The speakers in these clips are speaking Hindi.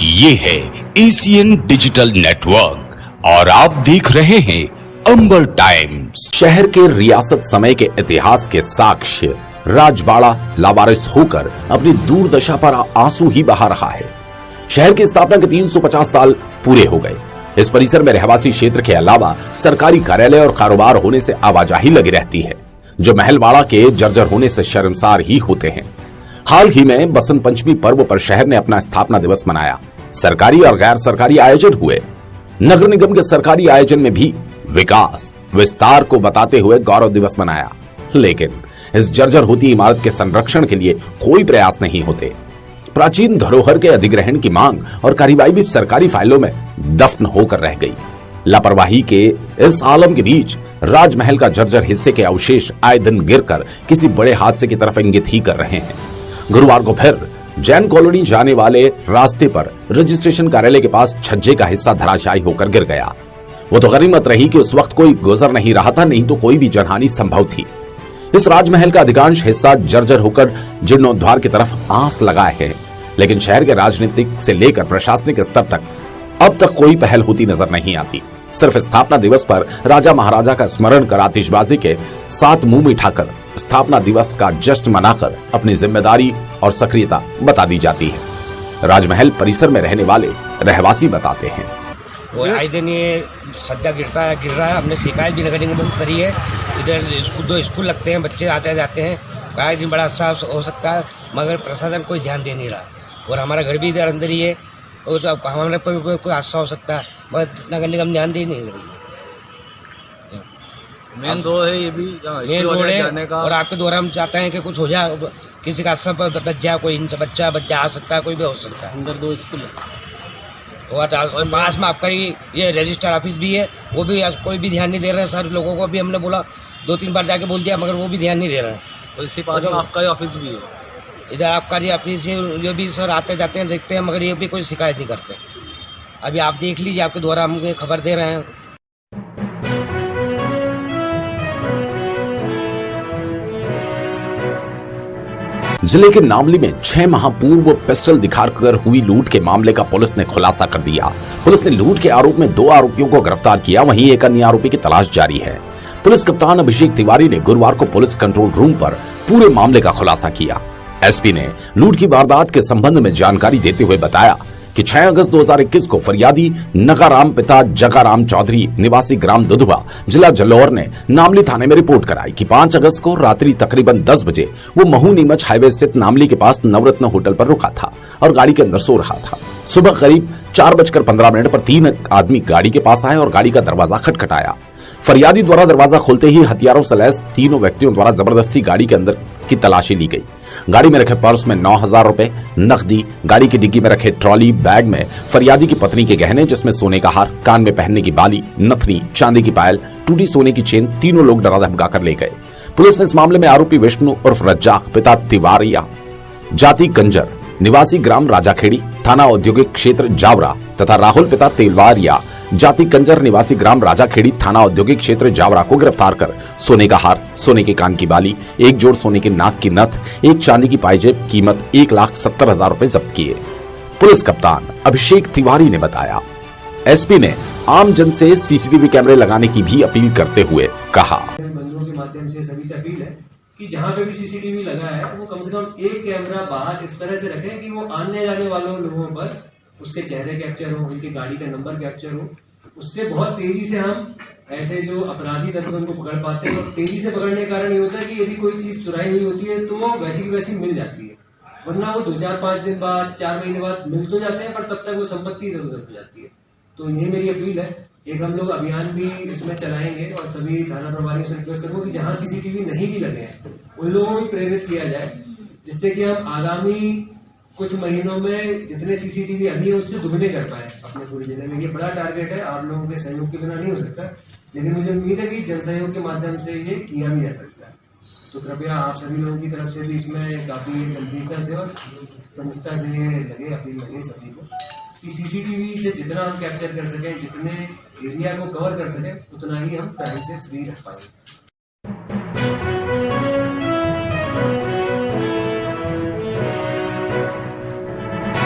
ये है एशियन डिजिटल नेटवर्क और आप देख रहे हैं अंबर टाइम्स। शहर के रियासत समय के इतिहास के साक्ष्य राजबाड़ा लावारिस होकर अपनी दूरदशा पर आंसू ही बहा रहा है। शहर की स्थापना के 350 साल पूरे हो गए। इस परिसर में रहवासी क्षेत्र के अलावा सरकारी कार्यालय और कारोबार होने से आवाजाही लगी रहती है, जो महलवाड़ा के जर्जर होने से शर्मसार ही होते हैं। हाल ही में बसंत पंचमी पर्व पर शहर ने अपना स्थापना दिवस मनाया। सरकारी और गैर सरकारी आयोजन हुए। नगर निगम के सरकारी आयोजन में भी विकास विस्तार को बताते हुए गौरव दिवस मनाया, लेकिन इस जर्जर होती इमारत के संरक्षण के लिए कोई प्रयास नहीं होते। प्राचीन धरोहर के अधिग्रहण की मांग और कार्यवाही भी सरकारी फाइलों में दफन होकर रह गई। लापरवाही के इस आलम के बीच राजमहल का जर्जर हिस्से के अवशेष आए दिन गिरकर किसी बड़े हादसे की तरफ इंगित ही कर रहे हैं। गुरुवार को फिर जैन कॉलोनी जाने वाले रास्ते पर रजिस्ट्रेशन कार्यालय के पास छज्जे का हिस्सा धराशायी होकर गिर गया। वो तो गनीमत रही कि उस वक्त कोई गुजर नहीं रहा था, नहीं तो कोई भी जनहानि संभव थी। इस राजमहल का अधिकांश हिस्सा जर्जर होकर जीर्णोद्धार की तरफ आंस लगाए है, लेकिन शहर के राजनीतिक से लेकर प्रशासनिक स्तर तक अब तक कोई पहल होती नजर नहीं आती। सिर्फ स्थापना दिवस पर राजा महाराजा का स्मरण कर आतिशबाजी के साथ मुंह मिठाकर स्थापना दिवस का जश्न मनाकर अपनी जिम्मेदारी और सक्रियता बता दी जाती है। राजमहल परिसर में रहने वाले रहवासी बताते हैं, वो आए दिन ये सज्जा गिर रहा है। हमने शिकायत भी नगर निगम में करी है। इधर दो स्कूल लगते हैं, बच्चे आते जाते हैं, आए दिन बड़ा अच्छा हो सकता है, मगर प्रशासन कोई ध्यान दे नहीं रहा। और हमारा घर भी इधर अंदर ही है, और तो हमारे पर कोई हादसा हो सकता है, मगर नगर निगम ध्यान दे नहीं रही है। मेन रोड है, ये भी मेन रोड है, और आपके द्वारा हम चाहते हैं कि कुछ हो जाए, किसी का हादसा बच जाए, कोई इनसे बच्चा आ सकता है, कोई भी हो सकता है। अंदर 2 स्कूल और पास में आपका ये रजिस्टर ऑफिस भी है, वो भी कोई भी ध्यान नहीं दे रहे हैं। सारे लोगों को भी हमने बोला, 2-3 बार जाके बोल दिया, मगर वो भी ध्यान नहीं दे रहे हैं। और इसी पास में आपका ऑफिस भी है। इधर आपका ऑफिस है, ये भी सर आते जाते हैं, देखते हैं, मगर ये भी कोई शिकायत नहीं करते। अभी आप देख लीजिए, आपके द्वारा हम खबर दे रहे हैं। जिले के नामली में 6 माह पूर्व पिस्टल दिखाकर हुई लूट के मामले का पुलिस ने खुलासा कर दिया। पुलिस ने लूट के आरोप में 2 आरोपियों को गिरफ्तार किया, वहीं एक अन्य आरोपी की तलाश जारी है। पुलिस कप्तान अभिषेक तिवारी ने गुरुवार को पुलिस कंट्रोल रूम पर पूरे मामले का खुलासा किया। एसपी ने लूट की वारदात के संबंध में जानकारी देते हुए बताया कि 6 अगस्त 2021 को फरियादी नगाराम पिता जगाराम चौधरी निवासी ग्राम दुधवा जिला जलौर ने नामली थाने में रिपोर्ट कराई कि 5 अगस्त को रात्रि तकरीबन 10 बजे वो महू नीमच हाईवे स्थित नामली के पास नवरत्न होटल पर रुका था और गाड़ी के अंदर सो रहा था। सुबह करीब 4:15 पर 3 आदमी गाड़ी के पास आए और गाड़ी का दरवाजा खटखटाया। फरियादी द्वारा दरवाजा खोलते ही हथियारों से लैस 3 व्यक्तियों द्वारा जबरदस्ती गाड़ी के अंदर की तलाशी ली गई। गाड़ी में रखे पर्स में 9,000 रुपए नकदी, गाड़ी की डिग्गी में रखे ट्रॉली बैग में फरियादी की पत्नी के गहने जिसमें सोने का हार, कान में पहनने की बाली, नथनी, चांदी की पायल, टूटी सोने की चेन, तीनों लोग डरा धमका कर ले गए। पुलिस ने इस मामले में आरोपी विष्णु उर्फ रज्जाक पिता तिवारिया जाति कंजर निवासी ग्राम राजाखेड़ी थाना औद्योगिक क्षेत्र जावरा तथा राहुल पिता तेलवारिया जाति कंजर निवासी ग्राम राजाखेड़ी थाना औद्योगिक क्षेत्र जावरा को गिरफ्तार कर सोने का हार, सोने के कान की बाली, 1 जोड़ सोने के नाक की नथ, 1 चांदी की पायजेब कीमत 1,70,000 रुपए जब्त किए। पुलिस कप्तान अभिषेक तिवारी ने बताया। एसपी ने आम जन से सीसीटीवी कैमरे लगाने की भी अपील करते हुए कहा, बंधुओं के माध्यम से सभी से अपील है कि जहाँ पे भी सीसीटीवी लगा है वो कम से कम एक कैमरा बाहर इस तरह से रखें कि वो आने जाने वालों लोगों पर उसके चेहरे कैप्चर हो, उनकी गाड़ी का नंबर कैप्चर हो। उससे बहुत तेजी से हम ऐसे जो अपराधी तत्व उनको पकड़ पाते हैं। और तेजी से पकड़ने के कारण ये होता है कि यदि कोई चीज चुराई हुई होती है तो वो वैसी की वैसी मिल जाती है, वरना वो 2-4-5 दिन बाद 4 महीने बाद मिल तो जाते हैं, पर तब तक वो संपत्ति इधर उधर हो जाती है। तो यही मेरी अपील है। एक हम लोग अभियान भी इसमें चलाएंगे और सभी थाना प्रभारियों से रिक्वेस्ट करूंगा कि जहाँ सीसीटीवी नहीं भी लगे हैं उन लोगों को प्रेरित किया जाए, जिससे कि हम आगामी कुछ महीनों में जितने सीसीटीवी अभी है उससे दुगने कर पाए अपने पूरे जिले में। ये बड़ा टारगेट है, आप लोगों के सहयोग के बिना नहीं हो सकता, लेकिन मुझे उम्मीद है कि जन सहयोग के माध्यम से ये किया भी जा सकता है। तो कृपया आप सभी लोगों की तरफ से भी इसमें काफी गंभीरता से और प्रमुखता से लगे, अपील लगे सभी को कि सीसीटीवी से जितना हम कैप्चर कर सकें, जितने एरिया को कवर कर सकें, उतना ही हम क्राइम से फ्री रख पाएंगे।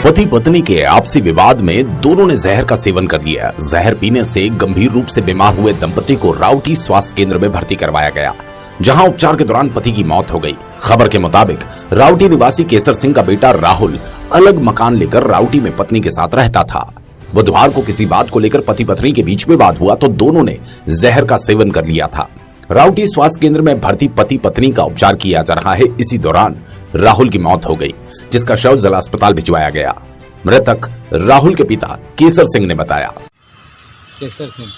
पति पत्नी के आपसी विवाद में दोनों ने जहर का सेवन कर लिया। जहर पीने से गंभीर रूप से बीमार हुए दंपति को राउटी स्वास्थ्य केंद्र में भर्ती करवाया गया, जहां उपचार के दौरान पति की मौत हो गई। खबर के मुताबिक राउटी निवासी केसर सिंह का बेटा राहुल अलग मकान लेकर राउटी में पत्नी के साथ रहता था। बुधवार को किसी बात को लेकर पति पत्नी के बीच विवाद हुआ तो दोनों ने जहर का सेवन कर लिया था। राउटी स्वास्थ्य केंद्र में भर्ती पति पत्नी का उपचार किया जा रहा है। इसी दौरान राहुल की मौत हो गई, जिसका शव जिला अस्पताल भिजवाया गया। मृतक राहुल के पिता केसर सिंह ने बताया। केसर सिंह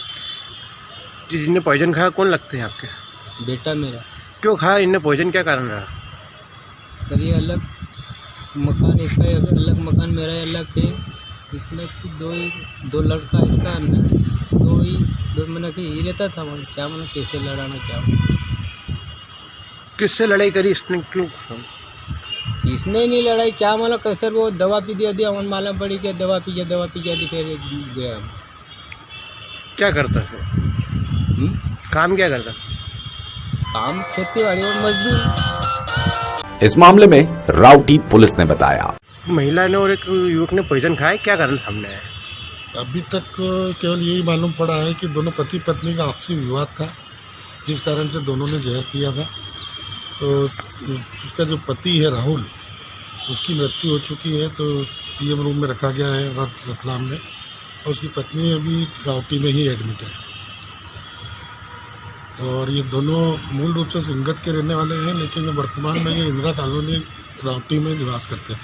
जिसने पॉइजन खाया कौन लगते हैं आपके? बेटा मेरा। क्यों खाया इनने पॉइजन, क्या कारण रहा? सर ये अलग मकान इसका है, अलग मकान मेरा है, अलग है। इसमें दो लड़का इसका दो मैंने कि ही रहता था। क्या मैंने कैसे लड़ाना क्या? किससे लड़ाई करी इसने? क्यों? इसने नहीं लड़ाई क्या मालूम, कैसे वो दवा पी दिया हमें मालूम पड़ी कि दवा पी जा फिर गया। क्या करता है? काम क्या करता? काम खेती बाड़ी और मजदूर। इस मामले में राउटी पुलिस ने बताया, महिला ने और एक युवक ने पॉइजन खाया, क्या कारण सामने आया? अभी तक केवल यही मालूम पड़ा है कि दोनों पति पत्नी का आपसी विवाद था, जिस कारण से दोनों ने जहर पिया था। तो इसका जो पति है राहुल, उसकी मृत्यु हो चुकी है, तो पीएम रूम में रखा गया है रतलाम में, और उसकी पत्नी अभी राउटी में ही एडमिट है। और ये दोनों मूल रूप से सिंगत के रहने वाले हैं, लेकिन वर्तमान में ये इंदिरा कॉलोनी राउटी में निवास करते हैं।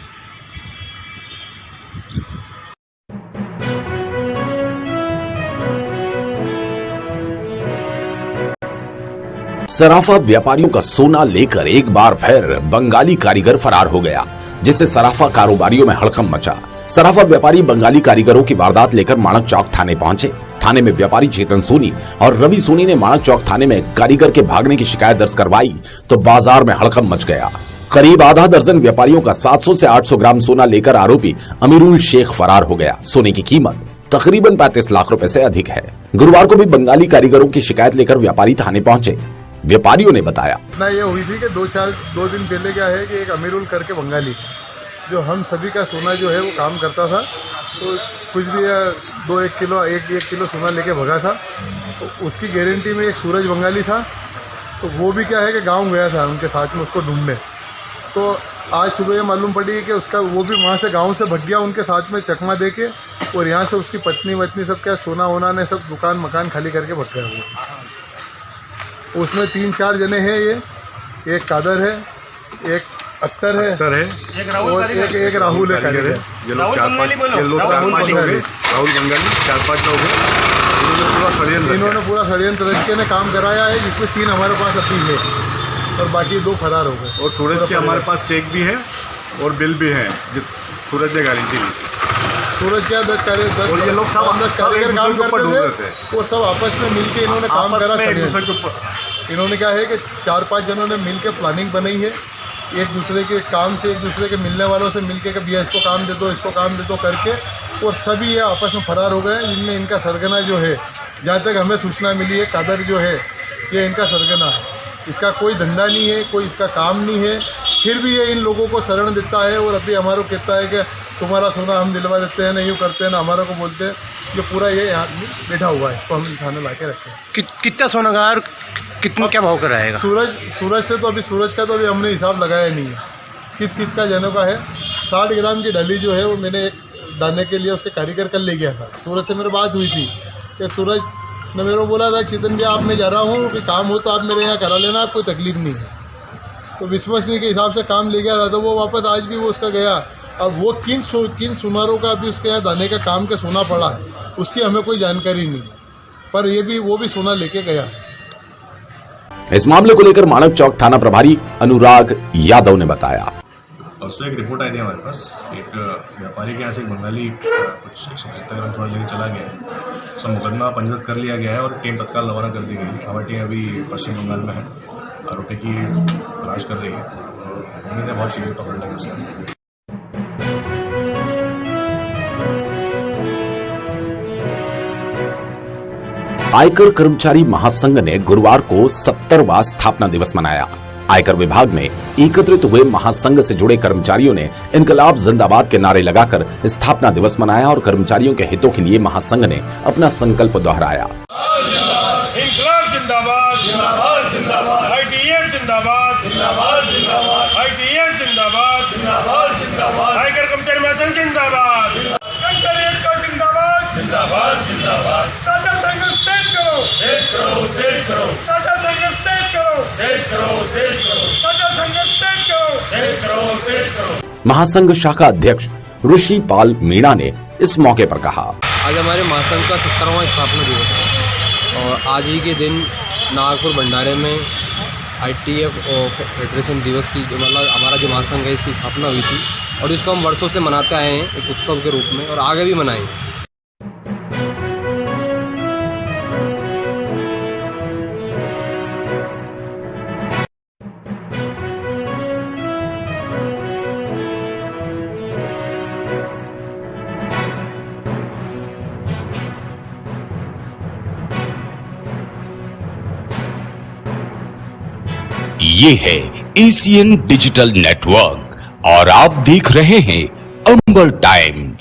सराफा व्यापारियों का सोना लेकर एक बार फिर बंगाली कारीगर फरार हो गया, जिससे सराफा कारोबारियों में हड़कंप मचा। सराफा व्यापारी बंगाली कारीगरों की वारदात लेकर माणक चौक थाने पहुंचे। थाने में व्यापारी चेतन सोनी और रवि सोनी ने माणक चौक थाने में कारीगर के भागने की शिकायत दर्ज करवाई तो बाजार में हड़कंप मच गया। करीब आधा दर्जन व्यापारियों का 700 से 800 ग्राम सोना लेकर आरोपी अमीरुल शेख फरार हो गया। सोने की कीमत तकरीबन 35 लाख रुपए से अधिक है। गुरुवार को भी बंगाली कारीगरों की शिकायत लेकर व्यापारी थाने पहुंचे। व्यापारियों ने बताया, ना ये हुई थी कि दो दिन पहले क्या है कि एक अमीरुल करके बंगाली जो हम सभी का सोना जो है वो काम करता था, तो कुछ भी 1 किलो सोना लेके भगा था। तो उसकी गारंटी में एक सूरज बंगाली था, तो वो भी क्या है कि गांव गया था उनके साथ में उसको ढूंढने। तो आज सुबह ये मालूम पड़ी कि उसका वो भी वहाँ से गांव से भग गया उनके साथ में चकमा दे के, और यहाँ से उसकी पत्नी वत्नी सब क्या सोना वोना ने सब दुकान मकान खाली करके भग गया वो। उसमें 3-4 जने हैं, ये एक कादर है, एक अख्तर है और एक राहुल है। ये लोग 4-5 लोग हैं, राहुल बंगाली 4-5 लोग हैं। इन्होंने पूरा षड्यंत्र रच के ने काम कराया है, जिसमें 3 हमारे पास अभी है और बाकी 2 फरार हो गए। और सूरज के हमारे पास चेक भी है और बिल भी है, जिस सूरज ने गारंटी दी। सूरज क्या 10 और ये लोग सब कारीगर काम करते थे, और सब आपस में मिलके इन्होंने काम करा। इन्होंने क्या है कि 4-5 जनों ने मिलकर प्लानिंग बनाई है, एक दूसरे के काम से, एक दूसरे के मिलने वालों से मिलके कि भैया इसको काम दे दो, इसको काम दे दो करके, और सभी ये आपस में फरार हो गए। इनमें इनका सरगना जो है, जहाँ तक हमें सूचना मिली है, कादर जो है ये इनका सरगना है। इसका कोई धंधा नहीं है, कोई इसका काम नहीं है, फिर भी ये इन लोगों को शरण देता है। और अभी हमारे को कहता है कि तुम्हारा सोना हम दिलवा देते हैं, ना यूँ करते हैं, ना हमारे को बोलते हैं। ये पूरा ये यहाँ बैठा हुआ है, इसको हम थाने ला के रखते हैं। कितना सोना का और कितना क्या भाव कराएगा? सूरज से तो अभी सूरज का तो अभी हमने हिसाब लगाया नहीं है, किस का जनों का है। 60 ग्राम की डली जो है वो मैंने दाने के लिए उसके कारीगर कल ले गया था। सूरज से मेरी बात हुई थी कि सूरज ने मेरे को बोला था, चेतन भैया आप मैं जा रहा हूँ, कि काम हो तो आप मेरे यहाँ करा लेना, आप कोई तकलीफ नहीं है। तो विश्वसनीय के हिसाब से काम ले गया था, तो वो वापस आज भी वो उसका गया। अब वो किन सुनारों का अभी उसके यहाँ दाने का काम के सोना पड़ा है, उसकी हमें कोई जानकारी नहीं है, पर ये भी वो भी सोना लेके गया है। इस मामले को लेकर माणक चौक थाना प्रभारी अनुराग यादव ने बताया, परसों एक रिपोर्ट आई थी हमारे पास, एक व्यापारी के यहाँ से एक बंगाली कुछ 175 ग्राम सोना लेके चला गया है। उसका मुकदमा पंजीबद्ध कर लिया गया है और टीम तत्काल रवाना कर दी गई है। हमारी टीम अभी पश्चिम बंगाल में है, आरोपी की तलाश कर रही है और उम्मीद है बहुत शीघ्र पकड़ लेंगे उसे। आयकर कर्मचारी महासंघ ने गुरुवार को 70वां स्थापना दिवस मनाया। आयकर विभाग में एकत्रित हुए महासंघ से जुड़े कर्मचारियों ने इनकलाब जिंदाबाद के नारे लगाकर स्थापना दिवस मनाया और कर्मचारियों के हितों के लिए महासंघ ने अपना संकल्प दोहराया। इनकलाब जिंदाबाद, जिंदाबाद, जिंदाबाद, आईटीएफ जिंदाबाद, जिंदाबाद, जिंदाबाद, आईटीएफ जिंदाबाद, जिंदाबाद, जिंदाबाद, आयकर कर्मचारी महासंघ जिंदाबाद, जिंदाबाद, जिंदाबाद, जिंदाबाद, साझा संघ तेज करो, तेज करो, तेज करो, साझा संघ तेज करो, तेज करो, तेज करो, साझा संघ तेज करो, तेज करो, तेज करो। महासंघ शाखा अध्यक्ष ऋषि पाल मीणा ने इस मौके पर कहा, आज हमारे महासंघ का 17वां स्थापना दिवस है और आज ही के दिन नागपुर भंडारे में आईटीएफ फेडरेशन दिवस की मतलब हमारा जो महासंघ है इसकी स्थापना हुई थी और इसको हम वर्षों से मनाते आए हैं एक उत्सव के रूप में और आगे भी मनाएंगे। ये है एशियन डिजिटल नेटवर्क और आप देख रहे हैं अंबर टाइम्स।